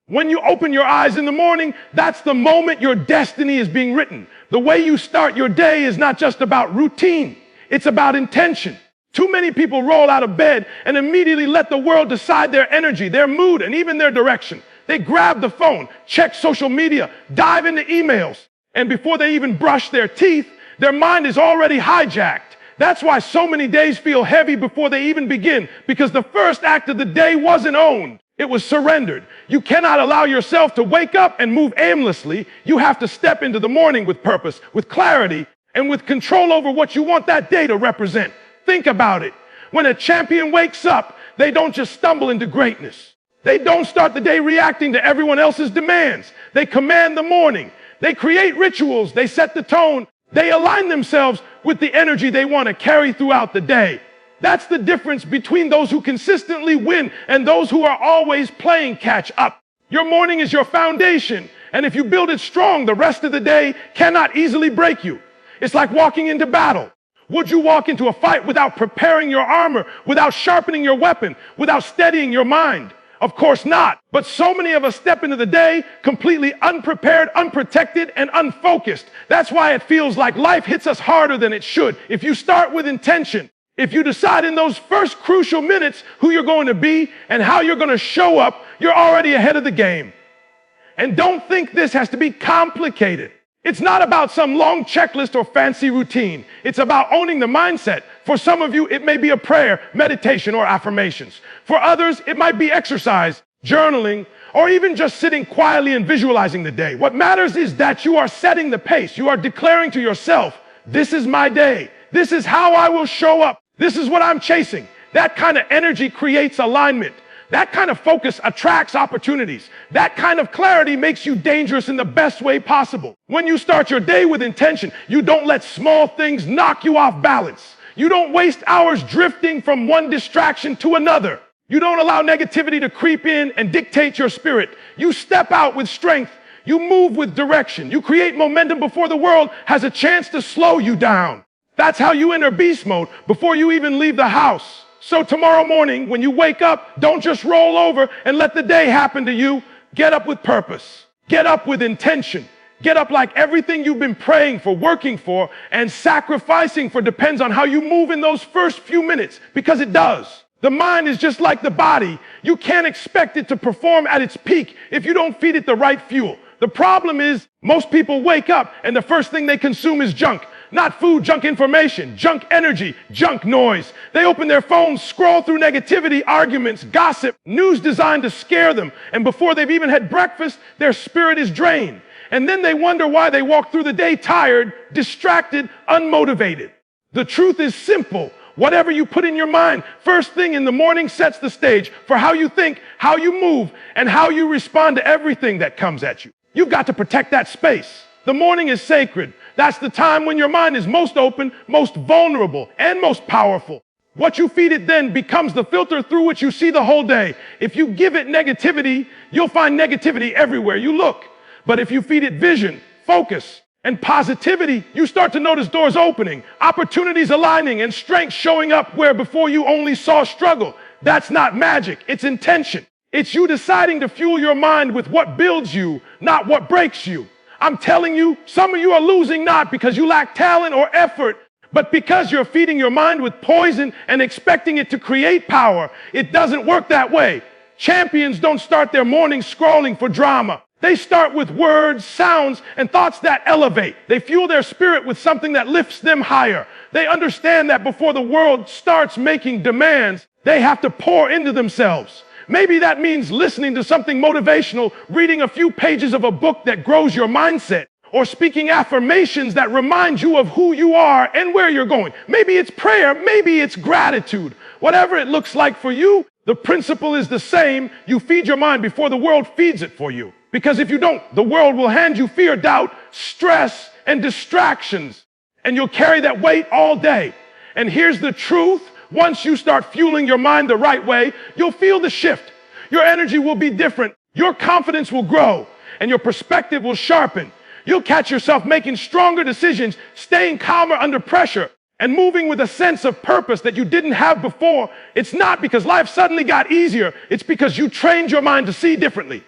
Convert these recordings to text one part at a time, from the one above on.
When you open your eyes in the morning, that's the moment your destiny is being written. The way you start your day is not just about routine. It's about intention. Too many people roll out of bed and immediately let the world decide their energy, their mood, and even their direction. They grab the phone, check social media, dive into emails, and before they even brush their teeth, their mind is already hijacked. That's why so many days feel heavy before they even begin, because the first act of the day wasn't owned. It was surrendered. You cannot allow yourself to wake up and move aimlessly. You have to step into the morning with purpose, with clarity, and with control over what you want that day to represent. Think about it. When a champion wakes up, they don't just stumble into greatness. They don't start the day reacting to everyone else's demands. They command the morning. They create rituals. They set the tone. They align themselves with the energy they want to carry throughout the day. That's the difference between those who consistently win and those who are always playing catch up. Your morning is your foundation, and if you build it strong, the rest of the day cannot easily break you. It's like walking into battle. Would you walk into a fight without preparing your armor, without sharpening your weapon, without steadying your mind? Of course not. But so many of us step into the day completely unprepared, unprotected, and unfocused. That's why it feels like life hits us harder than it should. If you start with intention, if you decide in those first crucial minutes who you're going to be and how you're going to show up, you're already ahead of the game. And don't think this has to be complicated. It's not about some long checklist or fancy routine. It's about owning the mindset. For some of you, it may be a prayer, meditation, or affirmations. For others, it might be exercise, journaling, or even just sitting quietly and visualizing the day. What matters is that you are setting the pace. You are declaring to yourself, this is my day. This is how I will show up. This is what I'm chasing. That kind of energy creates alignment. That kind of focus attracts opportunities. That kind of clarity makes you dangerous in the best way possible. When you start your day with intention, you don't let small things knock you off balance. You don't waste hours drifting from one distraction to another. You don't allow negativity to creep in and dictate your spirit. You step out with strength. You move with direction. You create momentum before the world has a chance to slow you down. That's how you enter beast mode before you even leave the house. So tomorrow morning, when you wake up, don't just roll over and let the day happen to you. Get up with purpose. Get up with intention. Get up like everything you've been praying for, working for, and sacrificing for depends on how you move in those first few minutes, because it does. The mind is just like the body. You can't expect it to perform at its peak if you don't feed it the right fuel. The problem is most people wake up and the first thing they consume is junk. Not food, junk information, junk energy, junk noise. They open their phones, scroll through negativity, arguments, gossip, news designed to scare them. And before they've even had breakfast, their spirit is drained. And then they wonder why they walk through the day tired, distracted, unmotivated. The truth is simple. Whatever you put in your mind, first thing in the morning sets the stage for how you think, how you move, and how you respond to everything that comes at you. You've got to protect that space. The morning is sacred. That's the time when your mind is most open, most vulnerable, and most powerful. What you feed it then becomes the filter through which you see the whole day. If you give it negativity, you'll find negativity everywhere you look. But if you feed it vision, focus, and positivity, you start to notice doors opening, opportunities aligning, and strength showing up where before you only saw struggle. That's not magic, it's intention. It's you deciding to fuel your mind with what builds you, not what breaks you. I'm telling you, some of you are losing not because you lack talent or effort, but because you're feeding your mind with poison and expecting it to create power. It doesn't work that way. Champions don't start their morning scrolling for drama. They start with words, sounds, and thoughts that elevate. They fuel their spirit with something that lifts them higher. They understand that before the world starts making demands, they have to pour into themselves. Maybe that means listening to something motivational, reading a few pages of a book that grows your mindset, or speaking affirmations that remind you of who you are and where you're going. Maybe it's prayer, maybe it's gratitude. Whatever it looks like for you, the principle is the same. You feed your mind before the world feeds it for you. Because if you don't, the world will hand you fear, doubt, stress, and distractions. And you'll carry that weight all day. And here's the truth. Once you start fueling your mind the right way, you'll feel the shift. Your energy will be different. Your confidence will grow. And your perspective will sharpen. You'll catch yourself making stronger decisions, staying calmer under pressure, and moving with a sense of purpose that you didn't have before. It's not because life suddenly got easier. It's because you trained your mind to see differently.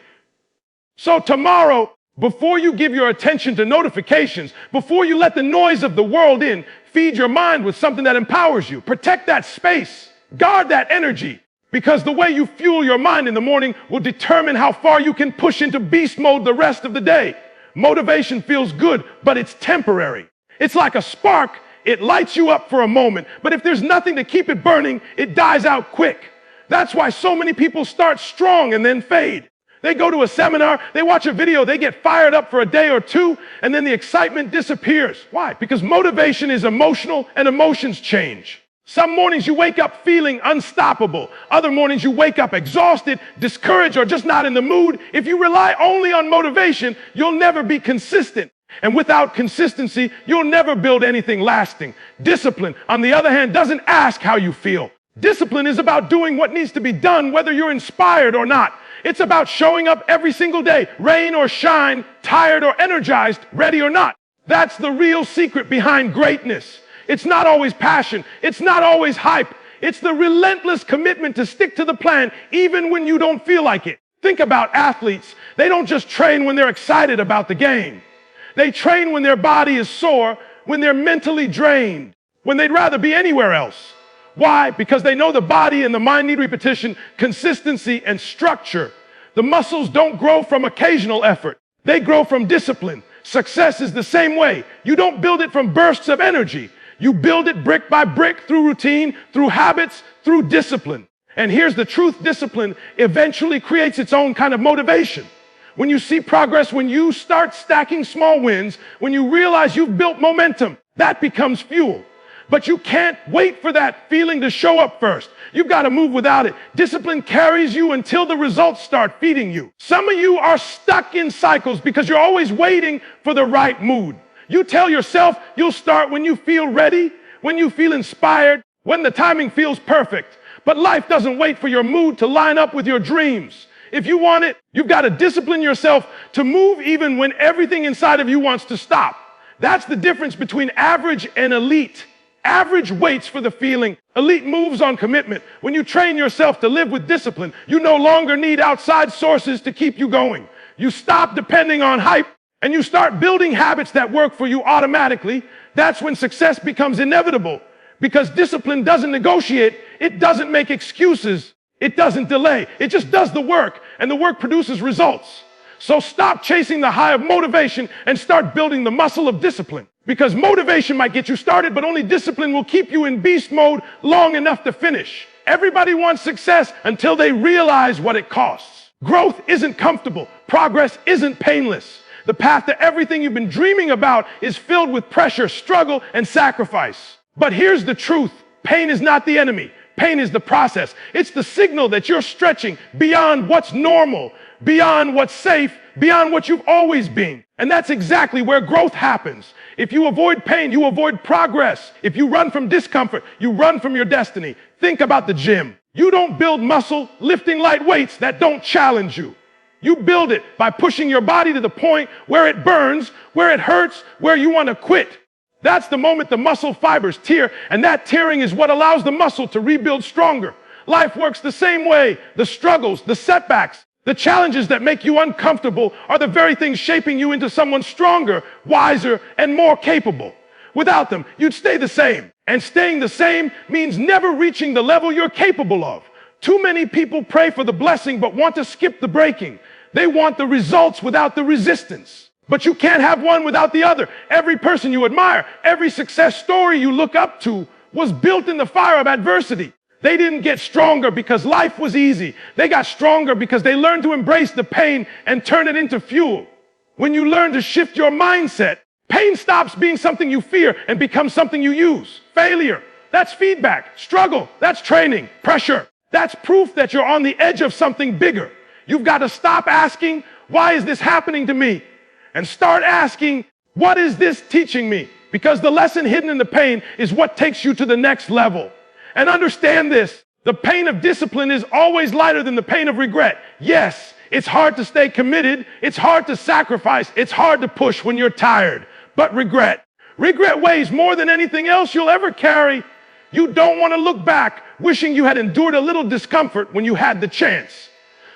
So tomorrow, before you give your attention to notifications, before you let the noise of the world in, feed your mind with something that empowers you. Protect that space. Guard that energy. Because the way you fuel your mind in the morning will determine how far you can push into beast mode the rest of the day. Motivation feels good, but it's temporary. It's like a spark. It lights you up for a moment, but if there's nothing to keep it burning, it dies out quick. That's why so many people start strong and then fade. They go to a seminar, they watch a video, they get fired up for a day or two, and then the excitement disappears. Why? Because motivation is emotional and emotions change. Some mornings you wake up feeling unstoppable. Other mornings you wake up exhausted, discouraged, or just not in the mood. If you rely only on motivation, you'll never be consistent. And without consistency, you'll never build anything lasting. Discipline, on the other hand, doesn't ask how you feel. Discipline is about doing what needs to be done, whether you're inspired or not. It's about showing up every single day, rain or shine, tired or energized, ready or not. That's the real secret behind greatness. It's not always passion. It's not always hype. It's the relentless commitment to stick to the plan, even when you don't feel like it. Think about athletes. They don't just train when they're excited about the game. They train when their body is sore, when they're mentally drained, when they'd rather be anywhere else. Why? Because they know the body and the mind need repetition, consistency, and structure. The muscles don't grow from occasional effort. They grow from discipline. Success is the same way. You don't build it from bursts of energy. You build it brick by brick through routine, through habits, through discipline. And here's the truth: discipline eventually creates its own kind of motivation. When you see progress, when you start stacking small wins, when you realize you've built momentum, that becomes fuel. But you can't wait for that feeling to show up first. You've got to move without it. Discipline carries you until the results start feeding you. Some of you are stuck in cycles because you're always waiting for the right mood. You tell yourself you'll start when you feel ready, when you feel inspired, when the timing feels perfect. But life doesn't wait for your mood to line up with your dreams. If you want it, you've got to discipline yourself to move even when everything inside of you wants to stop. That's the difference between average and elite. Average waits for the feeling. Elite moves on commitment. When you train yourself to live with discipline, you no longer need outside sources to keep you going. You stop depending on hype and you start building habits that work for you automatically. That's when success becomes inevitable, because discipline doesn't negotiate. It doesn't make excuses. It doesn't delay. It just does the work, and the work produces results. So stop chasing the high of motivation and start building the muscle of discipline. Because motivation might get you started, but only discipline will keep you in beast mode long enough to finish. Everybody wants success until they realize what it costs. Growth isn't comfortable. Progress isn't painless. The path to everything you've been dreaming about is filled with pressure, struggle, and sacrifice. But here's the truth. Pain is not the enemy. Pain is the process. It's the signal that you're stretching beyond what's normal, beyond what's safe, beyond what you've always been. And that's exactly where growth happens. If you avoid pain, you avoid progress. If you run from discomfort, you run from your destiny. Think about the gym. You don't build muscle lifting light weights that don't challenge you. You build it by pushing your body to the point where it burns, where it hurts, where you want to quit. That's the moment the muscle fibers tear, and that tearing is what allows the muscle to rebuild stronger. Life works the same way. The struggles, the setbacks, the challenges that make you uncomfortable are the very things shaping you into someone stronger, wiser, and more capable. Without them, you'd stay the same. And staying the same means never reaching the level you're capable of. Too many people pray for the blessing but want to skip the breaking. They want the results without the resistance. But you can't have one without the other. Every person you admire, every success story you look up to was built in the fire of adversity. They didn't get stronger because life was easy. They got stronger because they learned to embrace the pain and turn it into fuel. When you learn to shift your mindset, pain stops being something you fear and becomes something you use. Failure, that's feedback. Struggle, that's training. Pressure, that's proof that you're on the edge of something bigger. You've got to stop asking, why is this happening to me? And start asking, what is this teaching me? Because the lesson hidden in the pain is what takes you to the next level. And understand this, the pain of discipline is always lighter than the pain of regret. Yes, it's hard to stay committed. It's hard to sacrifice. It's hard to push when you're tired. But regret weighs more than anything else you'll ever carry. You don't want to look back wishing you had endured a little discomfort when you had the chance.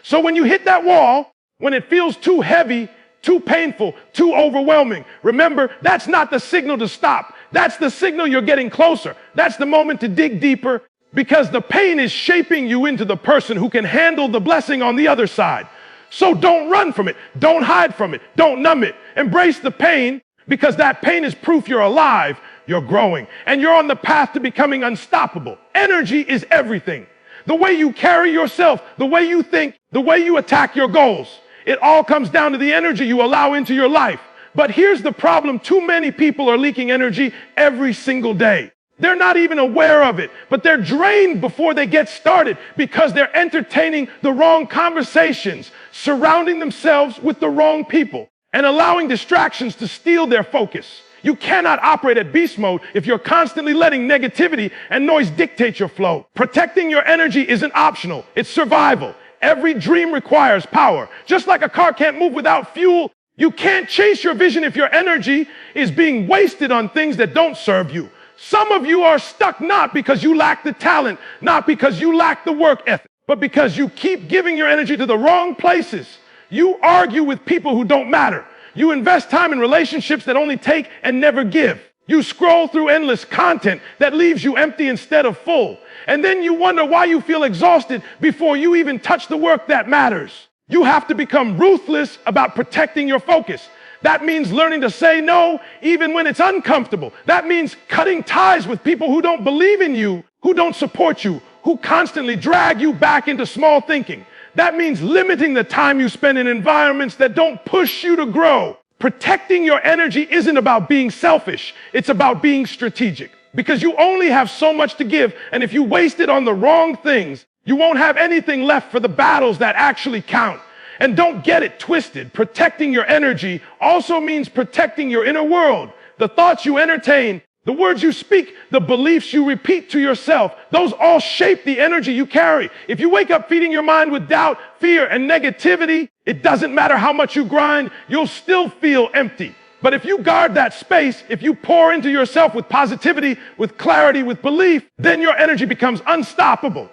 So when you hit that wall, When it feels too heavy, too painful, too overwhelming, remember, that's not the signal to stop. That's the signal you're getting closer. That's the moment to dig deeper, because the pain is shaping you into the person who can handle the blessing on the other side. So don't run from it. Don't hide from it. Don't numb it. Embrace the pain, because that pain is proof you're alive, you're growing, and you're on the path to becoming unstoppable. Energy is everything. The way you carry yourself, the way you think, the way you attack your goals, it all comes down to the energy you allow into your life. But here's the problem. Too many people are leaking energy every single day. They're not even aware of it, but they're drained before they get started because they're entertaining the wrong conversations, surrounding themselves with the wrong people, and allowing distractions to steal their focus. You cannot operate at beast mode if you're constantly letting negativity and noise dictate your flow. Protecting your energy isn't optional. It's survival. Every dream requires power. Just like a car can't move without fuel, you can't chase your vision if your energy is being wasted on things that don't serve you. Some of you are stuck not because you lack the talent, not because you lack the work ethic, but because you keep giving your energy to the wrong places. You argue with people who don't matter. You invest time in relationships that only take and never give. You scroll through endless content that leaves you empty instead of full. And then you wonder why you feel exhausted before you even touch the work that matters. You have to become ruthless about protecting your focus. That means learning to say no even when it's uncomfortable. That means cutting ties with people who don't believe in you, who don't support you, who constantly drag you back into small thinking. That means limiting the time you spend in environments that don't push you to grow. Protecting your energy isn't about being selfish. It's about being strategic, because you only have so much to give. And if you waste it on the wrong things, you won't have anything left for the battles that actually count. And don't get it twisted. Protecting your energy also means protecting your inner world. The thoughts you entertain, the words you speak, the beliefs you repeat to yourself, those all shape the energy you carry. If you wake up feeding your mind with doubt, fear, and negativity, it doesn't matter how much you grind, you'll still feel empty. But if you guard that space, if you pour into yourself with positivity, with clarity, with belief, then your energy becomes unstoppable.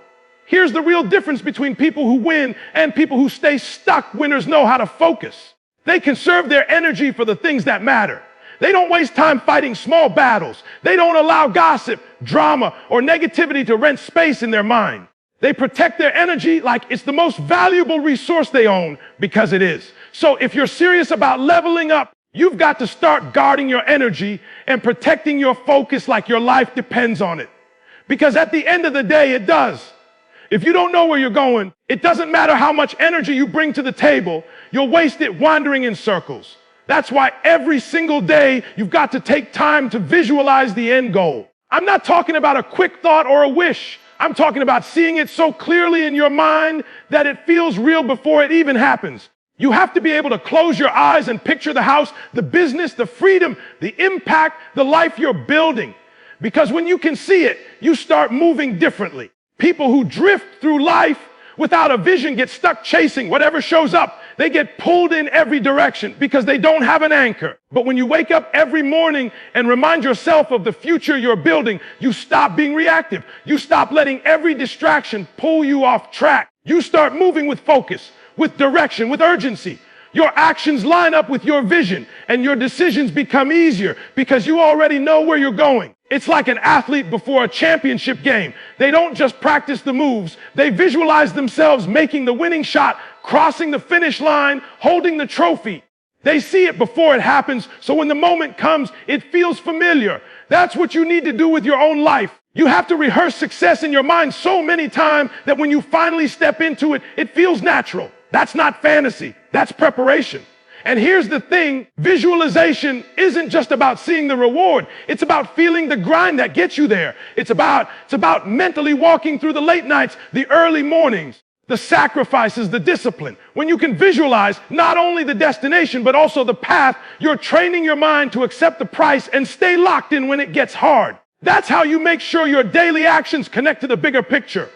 Here's the real difference between people who win and people who stay stuck. Winners know how to focus. They conserve their energy for the things that matter. They don't waste time fighting small battles. They don't allow gossip, drama, or negativity to rent space in their mind. They protect their energy like it's the most valuable resource they own, because it is. So if you're serious about leveling up, you've got to start guarding your energy and protecting your focus like your life depends on it. Because at the end of the day, it does. If you don't know where you're going, it doesn't matter how much energy you bring to the table, you'll waste it wandering in circles. That's why every single day you've got to take time to visualize the end goal. I'm not talking about a quick thought or a wish. I'm talking about seeing it so clearly in your mind that it feels real before it even happens. You have to be able to close your eyes and picture the house, the business, the freedom, the impact, the life you're building. Because when you can see it, you start moving differently. People who drift through life without a vision get stuck chasing whatever shows up. They get pulled in every direction because they don't have an anchor. But when you wake up every morning and remind yourself of the future you're building, you stop being reactive. You stop letting every distraction pull you off track. You start moving with focus, with direction, with urgency. Your actions line up with your vision, and your decisions become easier because you already know where you're going. It's like an athlete before a championship game. They don't just practice the moves. They visualize themselves making the winning shot, crossing the finish line, holding the trophy. They see it before it happens, so when the moment comes, it feels familiar. That's what you need to do with your own life. You have to rehearse success in your mind so many times that when you finally step into it, it feels natural. That's not fantasy. That's preparation. And here's the thing, visualization isn't just about seeing the reward. It's about feeling the grind that gets you there. It's about mentally walking through the late nights, the early mornings, the sacrifices, the discipline. When you can visualize not only the destination, but also the path, you're training your mind to accept the price and stay locked in when it gets hard. That's how you make sure your daily actions connect to the bigger picture.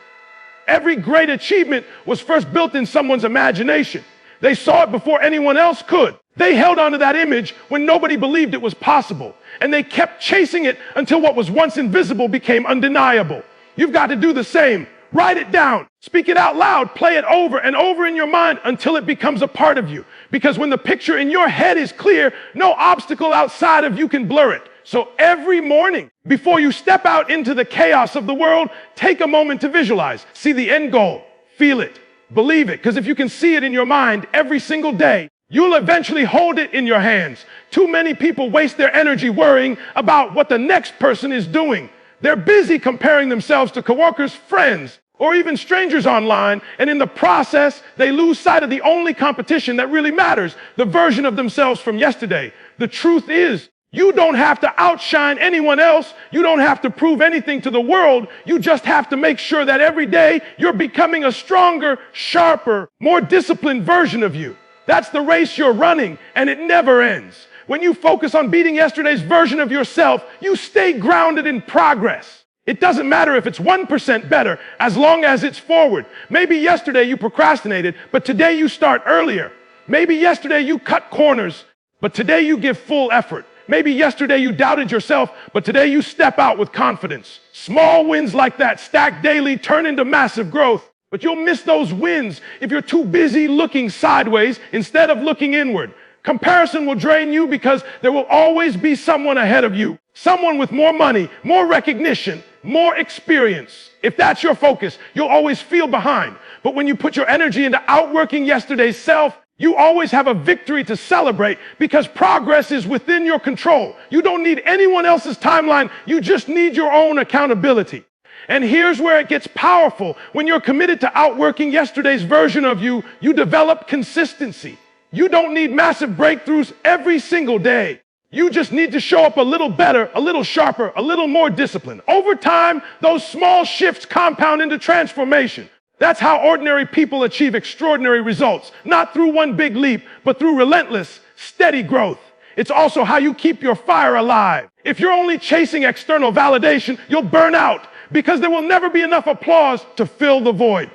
Every great achievement was first built in someone's imagination. They saw it before anyone else could. They held onto that image when nobody believed it was possible. And they kept chasing it until what was once invisible became undeniable. You've got to do the same. Write it down. Speak it out loud. Play it over and over in your mind until it becomes a part of you. Because when the picture in your head is clear, no obstacle outside of you can blur it. So every morning, before you step out into the chaos of the world, take a moment to visualize. See the end goal. Feel it. Believe it. Because if you can see it in your mind every single day, you'll eventually hold it in your hands. Too many people waste their energy worrying about what the next person is doing. They're busy comparing themselves to coworkers, friends, or even strangers online, and in the process, they lose sight of the only competition that really matters, the version of themselves from yesterday. The truth is, you don't have to outshine anyone else. You don't have to prove anything to the world. You just have to make sure that every day you're becoming a stronger, sharper, more disciplined version of you. That's the race you're running, and it never ends. When you focus on beating yesterday's version of yourself, you stay grounded in progress. It doesn't matter if it's 1% better as long as it's forward. Maybe yesterday you procrastinated, but today you start earlier. Maybe yesterday you cut corners, but today you give full effort. Maybe yesterday you doubted yourself, but today you step out with confidence. Small wins like that, stacked daily, turn into massive growth. But you'll miss those wins if you're too busy looking sideways instead of looking inward. Comparison will drain you because there will always be someone ahead of you. Someone with more money, more recognition, more experience. If that's your focus, you'll always feel behind. But when you put your energy into outworking yesterday's self, you always have a victory to celebrate because progress is within your control. You don't need anyone else's timeline. You just need your own accountability. And here's where it gets powerful. When you're committed to outworking yesterday's version of you, you develop consistency. You don't need massive breakthroughs every single day. You just need to show up a little better, a little sharper, a little more disciplined. Over time, those small shifts compound into transformation. That's how ordinary people achieve extraordinary results, not through one big leap, but through relentless, steady growth. It's also how you keep your fire alive. If you're only chasing external validation, you'll burn out because there will never be enough applause to fill the void.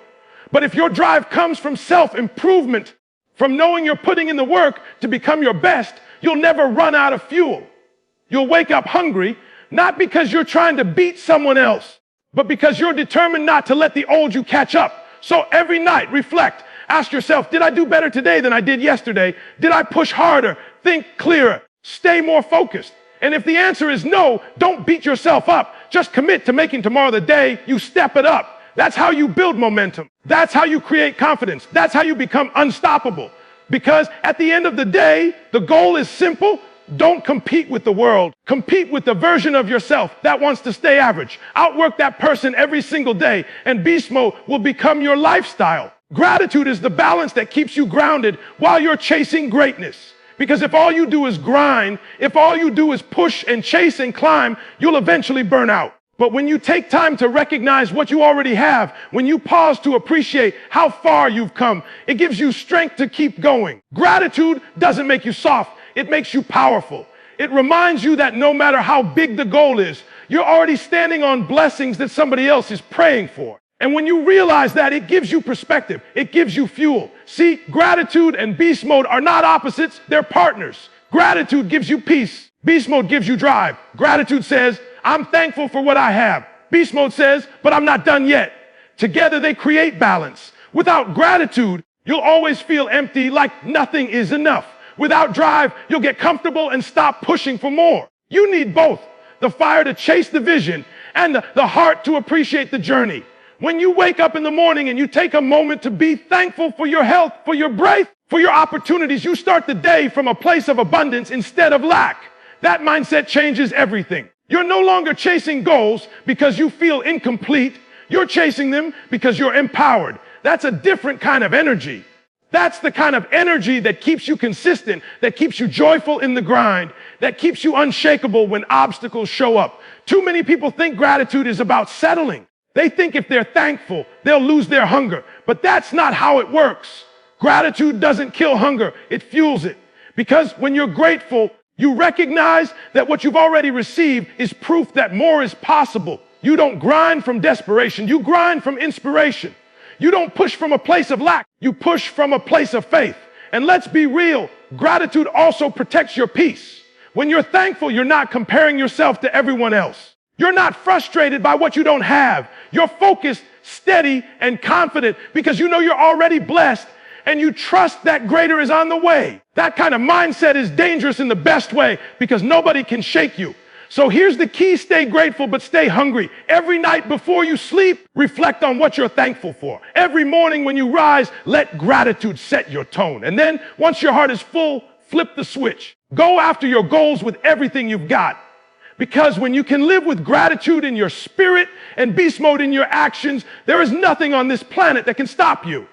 But if your drive comes from self-improvement, from knowing you're putting in the work to become your best, you'll never run out of fuel. You'll wake up hungry, not because you're trying to beat someone else, but because you're determined not to let the old you catch up. So every night, reflect. Ask yourself, did I do better today than I did yesterday? Did I push harder? Think clearer. Stay more focused. And if the answer is no, don't beat yourself up. Just commit to making tomorrow the day you step it up. That's how you build momentum. That's how you create confidence. That's how you become unstoppable. Because at the end of the day, the goal is simple. Don't compete with the world. Compete with the version of yourself that wants to stay average. Outwork that person every single day, and beast mode will become your lifestyle. Gratitude is the balance that keeps you grounded while you're chasing greatness. Because if all you do is grind, if all you do is push and chase and climb, you'll eventually burn out. But when you take time to recognize what you already have, when you pause to appreciate how far you've come, it gives you strength to keep going. Gratitude doesn't make you soft. It makes you powerful. It reminds you that no matter how big the goal is, you're already standing on blessings that somebody else is praying for. And when you realize that, it gives you perspective. It gives you fuel. See, gratitude and beast mode are not opposites. They're partners. Gratitude gives you peace. Beast mode gives you drive. Gratitude says, I'm thankful for what I have. Beast mode says, but I'm not done yet. Together they create balance. Without gratitude, you'll always feel empty, like nothing is enough. Without drive, you'll get comfortable and stop pushing for more. You need both, the fire to chase the vision and the heart to appreciate the journey. When you wake up in the morning and you take a moment to be thankful for your health, for your breath, for your opportunities, you start the day from a place of abundance instead of lack. That mindset changes everything. You're no longer chasing goals because you feel incomplete. You're chasing them because you're empowered. That's a different kind of energy. That's the kind of energy that keeps you consistent, that keeps you joyful in the grind, that keeps you unshakable when obstacles show up. Too many people think gratitude is about settling. They think if they're thankful, they'll lose their hunger. But that's not how it works. Gratitude doesn't kill hunger, it fuels it. Because when you're grateful, you recognize that what you've already received is proof that more is possible. You don't grind from desperation, you grind from inspiration. You don't push from a place of lack, you push from a place of faith. And let's be real, gratitude also protects your peace. When you're thankful, you're not comparing yourself to everyone else. You're not frustrated by what you don't have. You're focused steady, and confident because you know you're already blessed and you trust that greater is on the way. That kind of mindset is dangerous in the best way because nobody can shake you. So here's the key: stay grateful, but stay hungry. Every night before you sleep, reflect on what you're thankful for. Every morning when you rise, let gratitude set your tone. And then once your heart is full, flip the switch. Go after your goals with everything you've got. Because when you can live with gratitude in your spirit and beast mode in your actions, there is nothing on this planet that can stop you.